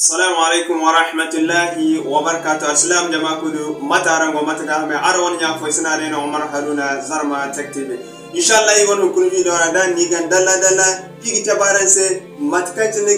Assalamu alaikum wa rahmatullahi wa barakatuh. Assalam jama'a kudu matarango mataga me arwan nya fo sinare no Omar Haruna Zarma Tech TV. Inshallah yi wonu kun video ra dan ni gan dalla pigi tabaranse matkanti ne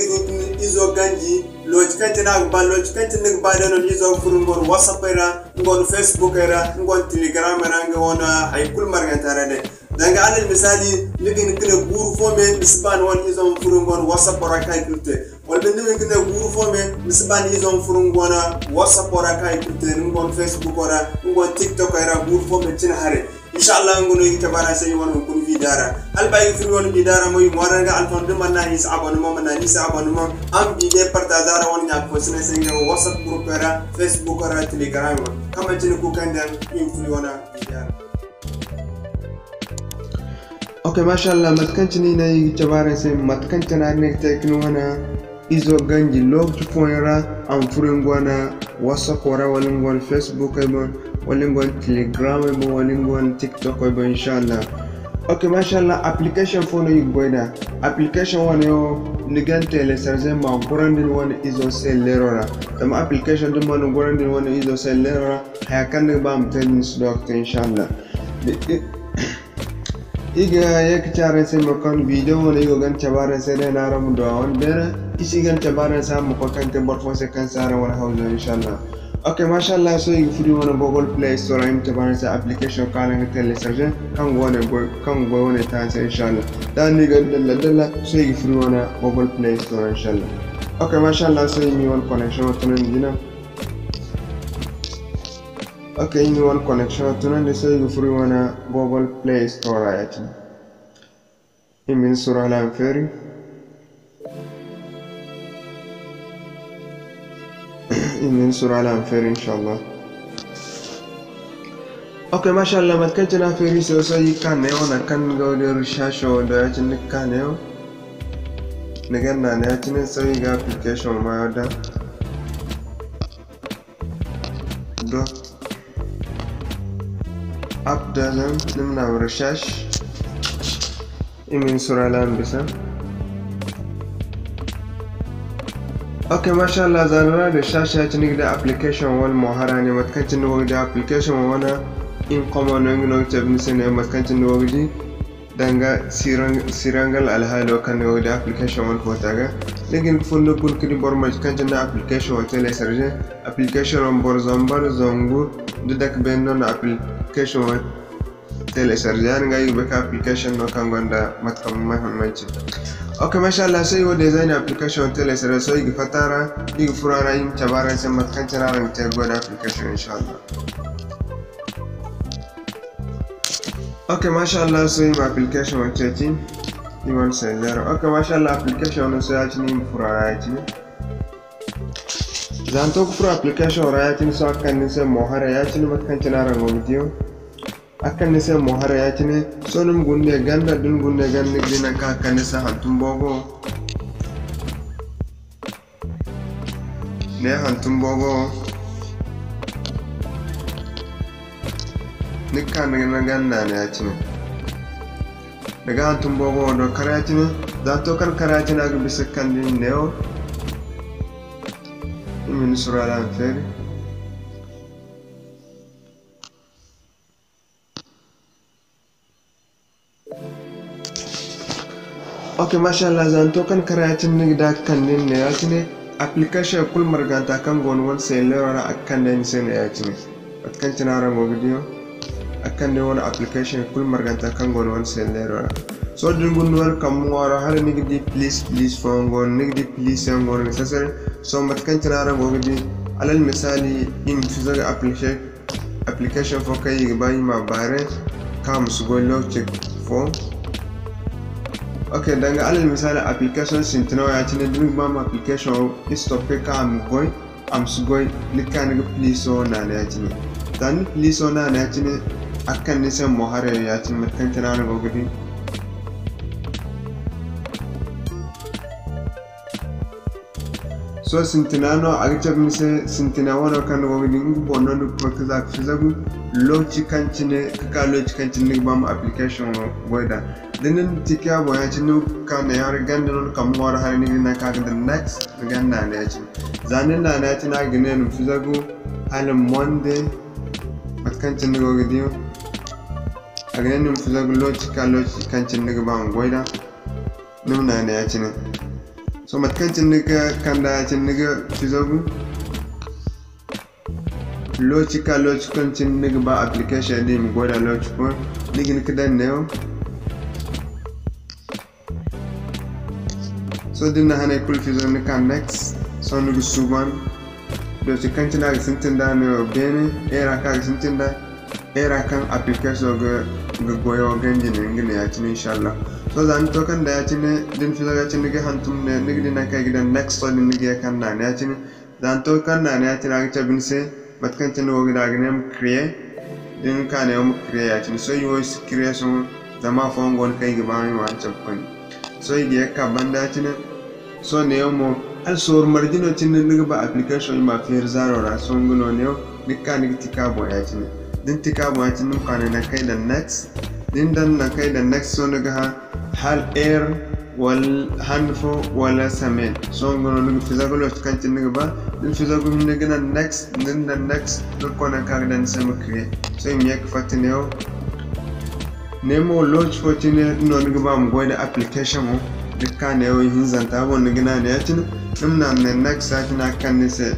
izo ganji lojkanti na ba lojkanti ne ba no izo furungon WhatsApp era ngon Facebook era ngon Telegram era ngona ay kul margantara de danga alal misali ligin kene buru fome misban won izo furungon WhatsApp ora kay kulte wala ndimi kene buru fome misban izo furungona WhatsApp ora kay kulte ngon Facebook ora ngon TikTok era buru fome tin hare inshallah ngono itabara sey won kun vidara albay fi won vidara moy moranga alton de man nani abonnement man nani abonnement am bi de partager won nya ko sene sey WhatsApp group era Facebook era Telegram kama tin ku kandan influ wona vidara. Okay, mashallah matkantini na itabara sey matkantana ne teknona izo ganji log to pointra am furungona WhatsApp ora walingol Facebook ibon walingon Telegram ibon walingon TikTok ibon inshallah. Okay, mashallah application phone you goida application one yo nigante le serge ma gorandin one izo sellerora tam application dum man gorandin one izo sellerora ha kan bam tennis doctor inshallah. Iga yak chare se mo kon video wona igo gan chabare se de naram do on bere isi gan chabare sa mo ko kante bor fo se kan sara wona hawlo inshallah. Okay, mashallah so igo fudi wona Google Play Store im chabare se application kala ngi télécharger kan wona ta se inshallah dan ni gan dalla so igo fudi wona Google Play Store inshallah. Okay, mashallah so mi won connection to dina. Okay, you want connection to the say you free one Google Play Store right. It means Surah Al-Anfari. It means Surah Al-Anfari inshallah. Okay, mashallah matkantana feri so you can now can go to Shasho the agent caneo. Nagana natin so you got application my order. App doesn't نمنا ورشاش من سورة الأنبسة. Okay, mashallah zanura رشاش هاتني كده application والمهارة ما تكنت نوع ده application وانا إن قمنا نقول تبني سنة ما تكنت نوع دي دانغا سيرانغال الهالو كان نوع ده application والفوتاغا لكن فندق كل كده برمج كنت نا application وتلا سرجة application برزامبر زانغو ددك بيننا application télécharger nga yube ka application no kangonda matkam mahimmanci. Okay, mashallah sai wo design application télécharger so igi fatara igi furara yin tabara sai matkan tararan ta goda application inshallah. Okay, mashallah so yin application wacce ni won sai zero. Okay, mashallah application no sai aci ni furara aci zanto ku fura application rayatin so akan ni sai mohara yaci ni matkan tararan go video akan nisa mohara yachine sonum gunde ganda dun gunde ganni dina ka akan nisa hantum bogo ne hantum bogo nikka na ganda ne yachine daga hantum bogo do karachine zato kan karachine ag bisakan din neo min Surah Al-Anfari. Okay, mashallah zanto kan karatin ni da kan din ne yatine application kul marganta kan gon won sai lera akan den sai ne yatine atkan tinara mo video akan ne won application kul marganta kan gon won sai lera so din gun wal kam wara har ni gidi please for gon ni gidi please gon sasar so matkan tinara mo video alal misali in fizaga application for kai bai ma bare kam su go log check for. Okay, danga alal misali application sintino ya chine dun bam application stop ka am sugoi likan ga please on na ya chine dan please on na ya chine akan ne sai mohare ya chine matkan tana go gudi so sintinano agchab mise sintina wana kan go gudi ngu bonno ko kaza fizagu loci kancine ka loci kancine bam application goida dinin tikia boya chinu kan yar gandan kam war har ni na ka the next ganda ne yaci zanin na na tina ginen fizagu halin monday matkancin go gidiyo aganin fizagu loci kancin ne bam goida numna ne yaci ne so matkancin ne kan da yaci ne fizagu loci kancin ne ba application din goida loci ko nigin kidan ne so dinna hane kul fizo ne kan next so nugu suban do ci kantina ga sintinda ne bene era ka ga sintinda era kan application ga goyo ganji ne ngine ya tin inshallah so zan to kan da ya tin din fizo ga tin ga hantum ne nigi dinna kai gidan next so din nigi kan na ne ya tin zan to kan na ne ya tin ga tabin se bat kan tin go ga ne create din kan ne mu create ya tin so yo creation zama fon gon kai ga ba ni wa chapon so yi ka banda tin so ne mo al sor marjino tin nigi ba application ma fer zarora so ngono ne dikka nigi tika bo ya tin din tika bo ya tin kan na kai da next din dan na kai da next so nigi hal air wal hanfo wala samen so ngono nigi fizago kan tin nigi ba din fizago nigi na next din da next do kona ka dan sama create so mi yak fatine nemo launch for tine no nigi ba mu goida application mo dikka ne hin zanta bon nigi na ne yatin numna ne next site na kan ne se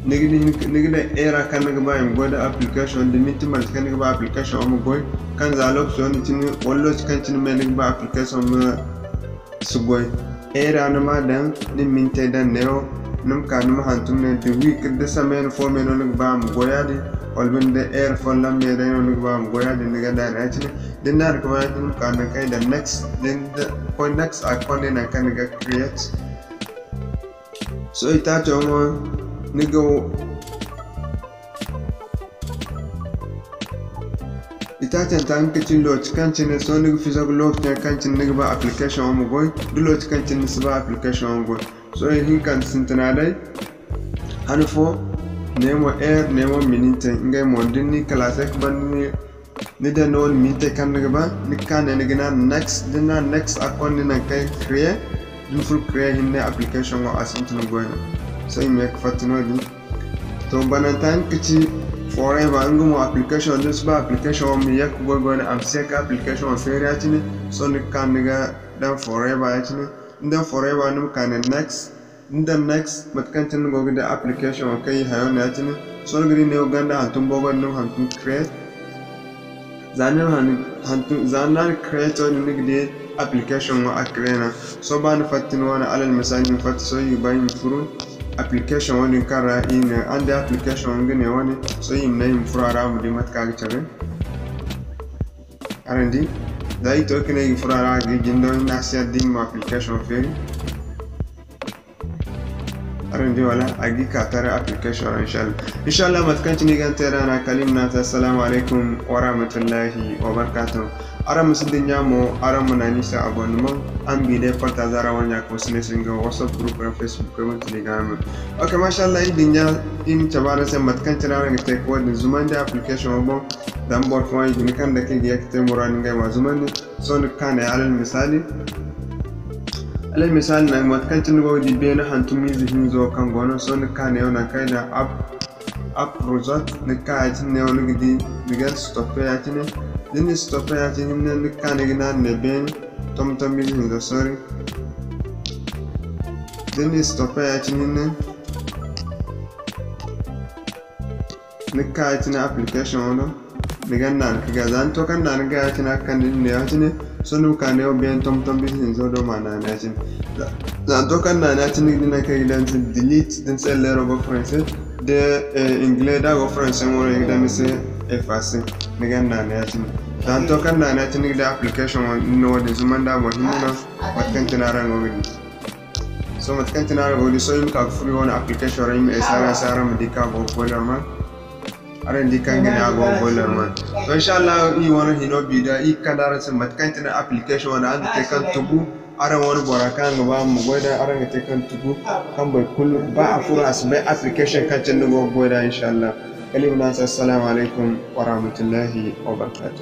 nigi da era kan nigi ba mu goida application de mitimal kan nigi ba application mo goy kan za so ni tine wallo kan tine me nigi ba application mo sugoy era na ma dan ni minte dan ne num kan ma hantum ne de week de semaine fo me no nigi ba mu goyadi walbinde air fallam me da no ba am goya din ga da na ci din na ko ya din kan kai da next din ko next icon na kan ga create so ita to mo ni go ita tan kicin lot kan ci ne so ni fiza lot kan ci ni ba application mo goy du lot kan ci ni ba application go so hin kan sintana dai hanfo nemo air nemo minute ngay mo dinni classe ban ni da non minute kan ba ni kan ne gina next dinna next account ni kai create din full create hinne application wa asintu no goyno so me ko fatino di to banatan kici forever ngumo application this ba application mi yak go na am sek application fere atini so ni kan ga dan forever atini dan forever no kan next the next matkantin go da application kai hayo na tin so gari ne uganda hantum bogon no hantum create zanan create on nigde application wa akrena so ban fatin wana alal misali fat so yi bayin furu application wani kara in and the application ngene wani so yi nayi furara mu di matka ga tabe arandi dai to kene furara ga jindo na sia din application feri arandi wala agi katare application inshallah matkanci ni gan tera na kalimna assalamu alaikum wa rahmatullahi wa barakatuh aram sidnya mo aram nani sa abonnement ambi de parta zara wanya ko sine singa whatsapp group na facebook ko telegram okay mashallah idinya in tabara se matkanci na ngi te ko de zumande application bo dan bor fo yi kan da ke yakte murani ngai ma zumande so ne kan alal misali na matkancin go di bena hantumi zihin zo kan gono so ne kan yau kai da app result ne ka tin ne wani gidi diga stop ya tin din stop ya tin ne kan gina ne ben tom zihin zo sorry din stop ya tin ne ka tin application no diga nan ka zan to kan nan ga tin kan ne ya tin so nu kan ne ben tom zihin zo do mana na tin zan to kan na tin dina kai dan delete din sai lero go français de anglais da go français mo re da mise effacer ne gan na tin zan to kan na tin da application no de zumanda mo hinna matkan tinara go gidi so matkan tinara go so im ka free one application re mi sara mi dika go boiler man are dika ngina go boiler man so inshallah I wona hino bida I kadara se matkan tinara application wana and te kan tubu ara wani borakan ba mu goida ara te kan tubu kan bai kullu ba a fura as bai application kan tin go goida inshallah kalimuna assalamu alaikum wa rahmatullahi wa barakatuh